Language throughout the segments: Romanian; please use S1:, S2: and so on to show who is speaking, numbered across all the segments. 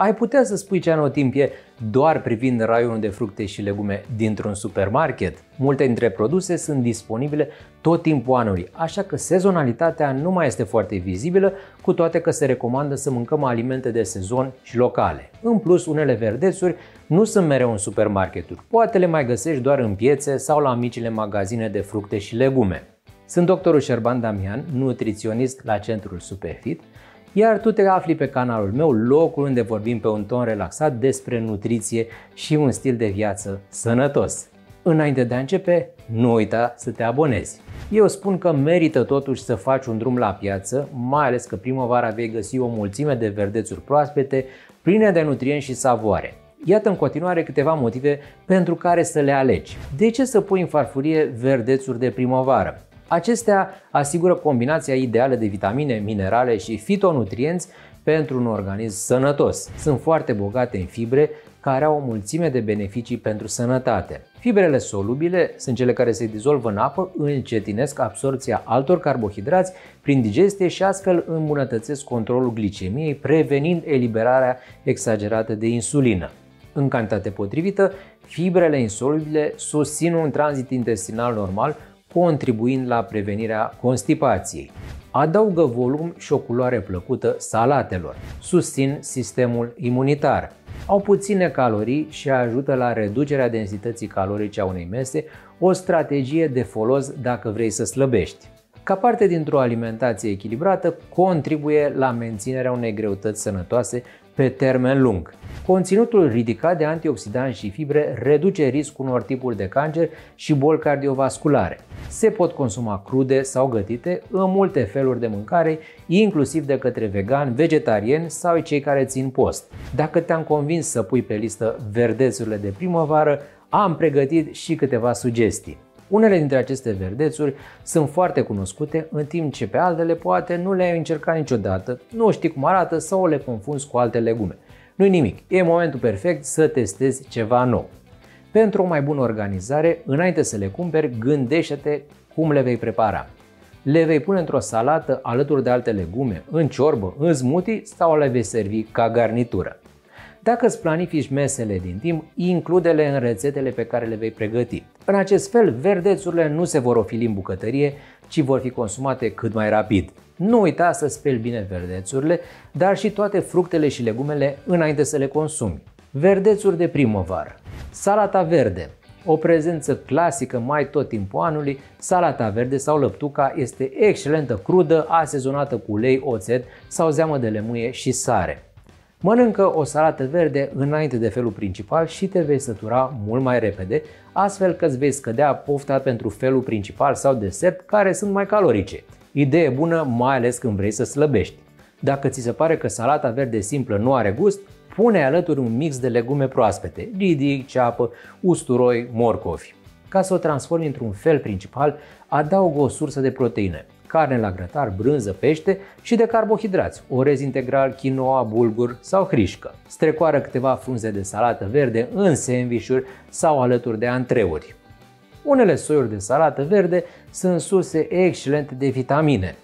S1: Ai putea să spui ce anotimp e doar privind raionul de fructe și legume dintr-un supermarket? Multe dintre produse sunt disponibile tot timpul anului, așa că sezonalitatea nu mai este foarte vizibilă, cu toate că se recomandă să mâncăm alimente de sezon și locale. În plus, unele verdețuri nu sunt mereu în supermarketuri, poate le mai găsești doar în piețe sau la micile magazine de fructe și legume. Sunt doctorul Șerban Damian, nutriționist la Centrul Superfit, iar tu te afli pe canalul meu, locul unde vorbim pe un ton relaxat despre nutriție și un stil de viață sănătos. Înainte de a începe, nu uita să te abonezi. Eu spun că merită totuși să faci un drum la piață, mai ales că primăvara vei găsi o mulțime de verdețuri proaspete, pline de nutrienți și savoare. Iată în continuare câteva motive pentru care să le alegi. De ce să pui în farfurie verdețuri de primăvară? Acestea asigură combinația ideală de vitamine, minerale și fitonutrienți pentru un organism sănătos. Sunt foarte bogate în fibre care au o mulțime de beneficii pentru sănătate. Fibrele solubile sunt cele care se dizolvă în apă, încetinesc absorpția altor carbohidrați prin digestie și astfel îmbunătățesc controlul glicemiei, prevenind eliberarea exagerată de insulină. În cantitate potrivită, fibrele insolubile susțin un tranzit intestinal normal, contribuind la prevenirea constipației. Adaugă volum și o culoare plăcută salatelor. Susțin sistemul imunitar. Au puține calorii și ajută la reducerea densității calorice a unei mese, o strategie de folos dacă vrei să slăbești. Ca parte dintr-o alimentație echilibrată, contribuie la menținerea unei greutăți sănătoase pe termen lung. Conținutul ridicat de antioxidanți și fibre reduce riscul unor tipuri de cancer și boli cardiovasculare. Se pot consuma crude sau gătite în multe feluri de mâncare, inclusiv de către vegani, vegetariani sau cei care țin post. Dacă te-am convins să pui pe listă verdețurile de primăvară, am pregătit și câteva sugestii. Unele dintre aceste verdețuri sunt foarte cunoscute, în timp ce pe altele poate nu le-ai încercat niciodată, nu știi cum arată sau le confunzi cu alte legume. Nu-i nimic, e momentul perfect să testezi ceva nou. Pentru o mai bună organizare, înainte să le cumperi, gândește-te cum le vei prepara. Le vei pune într-o salată alături de alte legume, în ciorbă, în smoothie sau le vei servi ca garnitură. Dacă îți planifici mesele din timp, include-le în rețetele pe care le vei pregăti. În acest fel, verdețurile nu se vor ofili în bucătărie, ci vor fi consumate cât mai rapid. Nu uita să speli bine verdețurile, dar și toate fructele și legumele înainte să le consumi. Verdețuri de primăvară. Salata verde. O prezență clasică mai tot timpul anului, salata verde sau lăptuca este excelentă crudă, asezonată cu ulei, oțet sau zeamă de lămâie și sare. Mănâncă o salată verde înainte de felul principal și te vei sătura mult mai repede, astfel că îți vei scădea pofta pentru felul principal sau desert, care sunt mai calorice. Idee bună, mai ales când vrei să slăbești. Dacă ți se pare că salata verde simplă nu are gust, pune alături un mix de legume proaspete, ridic, ceapă, usturoi, morcovi. Ca să o transformi într-un fel principal, adaugă o sursă de proteine, carne la grătar, brânză, pește și de carbohidrați, orez integral, quinoa, bulgur sau hrișcă. Strecoară câteva frunze de salată verde în sandvișuri sau alături de antreuri. Unele soiuri de salată verde sunt surse excelente de vitamine,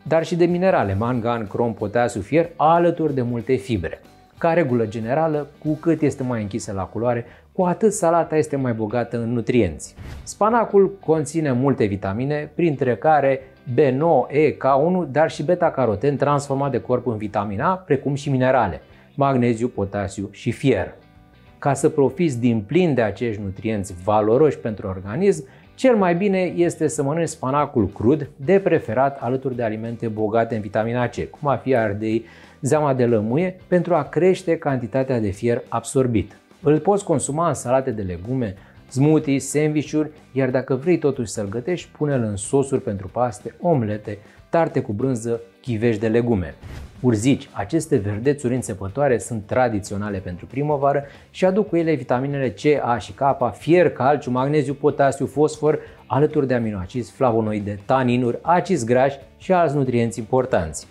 S1: dar și de minerale, mangan, crom, potasiu, fier, alături de multe fibre. Ca regulă generală, cu cât este mai închisă la culoare, cu atât salata este mai bogată în nutrienți. Spanacul conține multe vitamine, printre care B9, E, K1, dar și beta-caroten transformat de corp în vitamina A, precum și minerale, magneziu, potasiu și fier. Ca să profiți din plin de acești nutrienți valoroși pentru organism, cel mai bine este să mănânci spanacul crud, de preferat alături de alimente bogate în vitamina C, cum ar fi ardei, zeama de lămâie, pentru a crește cantitatea de fier absorbit. Îl poți consuma în salate de legume, smoothie, sandvișuri, iar dacă vrei totuși să-l gătești, pune-l în sosuri pentru paste, omlete, tarte cu brânză, chivești de legume. Urzici, aceste verdețuri înțepătoare sunt tradiționale pentru primăvară și aduc cu ele vitaminele C, A și K, fier, calciu, magneziu, potasiu, fosfor, alături de aminoacizi, flavonoide, taninuri, acizi grași și alți nutrienți importanți.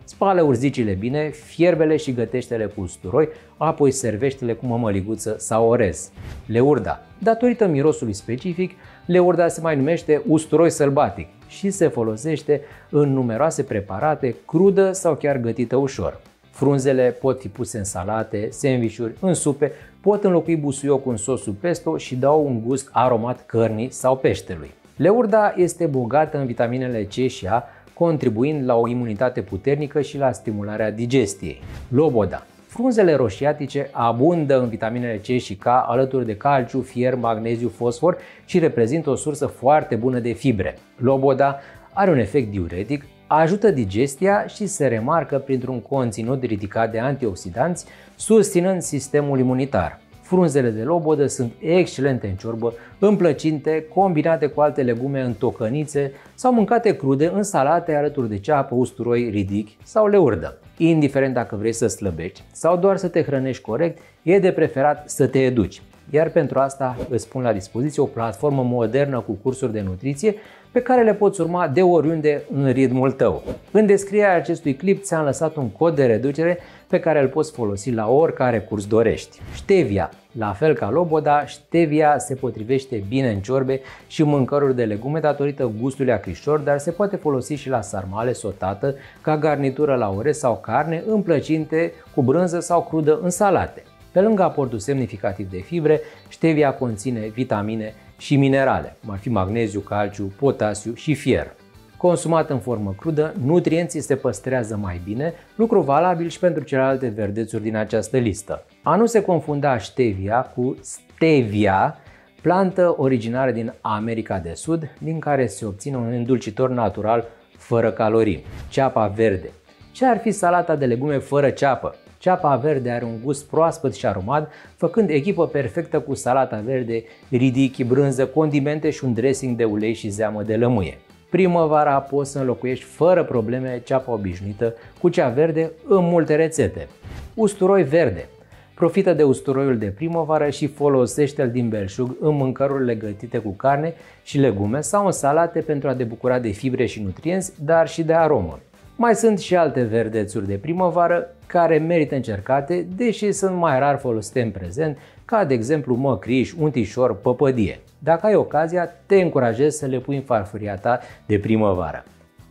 S1: Spală urzicile bine, fierbe-le și gătește-le cu usturoi, apoi servește-le cu mămăliguță sau orez. Leurda. Datorită mirosului specific, leurda se mai numește usturoi sălbatic și se folosește în numeroase preparate, crudă sau chiar gătită ușor. Frunzele pot fi puse în salate, sandvișuri, în supe, pot înlocui busuiocul în sosul pesto și dau un gust aromat cărnii sau peștelui. Leurda este bogată în vitaminele C și A, contribuind la o imunitate puternică și la stimularea digestiei. Loboda. Frunzele roșiatice abundă în vitaminele C și K alături de calciu, fier, magneziu, fosfor și reprezintă o sursă foarte bună de fibre. Loboda are un efect diuretic, ajută digestia și se remarcă printr-un conținut ridicat de antioxidanți, susținând sistemul imunitar. Frunzele de lobodă sunt excelente în ciorbă, în plăcinte, combinate cu alte legume în tocănițe sau mâncate crude în salate alături de ceapă, usturoi, ridichi sau leurdă. Indiferent dacă vrei să slăbești sau doar să te hrănești corect, e de preferat să te educi. Iar pentru asta îți pun la dispoziție o platformă modernă cu cursuri de nutriție pe care le poți urma de oriunde în ritmul tău. În descrierea acestui clip ți-am lăsat un cod de reducere pe care îl poți folosi la oricare curs dorești. Stevia. La fel ca loboda, stevia se potrivește bine în ciorbe și mâncăruri de legume datorită gustului acrișor, dar se poate folosi și la sarmale sotată, ca garnitură la orez sau carne, în plăcinte, cu brânză sau crudă în salate. Pe lângă aportul semnificativ de fibre, stevia conține vitamine și minerale, cum ar fi magneziu, calciu, potasiu și fier. Consumat în formă crudă, nutrienții se păstrează mai bine, lucru valabil și pentru celelalte verdețuri din această listă. A nu se confunda stevia cu stevia, plantă originară din America de Sud, din care se obține un îndulcitor natural fără calorii. Ceapa verde. Ce ar fi salata de legume fără ceapă? Ceapa verde are un gust proaspăt și aromat, făcând echipă perfectă cu salata verde, ridichi, brânză, condimente și un dressing de ulei și zeamă de lămâie. Primăvara poți să înlocuiești fără probleme ceapa obișnuită cu cea verde în multe rețete. Usturoi verde. Profită de usturoiul de primăvară și folosește-l din belșug în mâncărurile gătite cu carne și legume sau în salate pentru a te bucura de fibre și nutrienți, dar și de aromă. Mai sunt și alte verdețuri de primăvară care merită încercate, deși sunt mai rar folosite în prezent, ca de exemplu măcriș, untișor, păpădie. Dacă ai ocazia, te încurajez să le pui în farfuria ta de primăvară.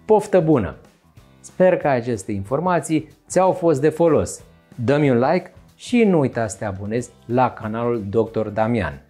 S1: Poftă bună! Sper că aceste informații ți-au fost de folos. Dă-mi un like și nu uita să te abonezi la canalul Dr. Damian.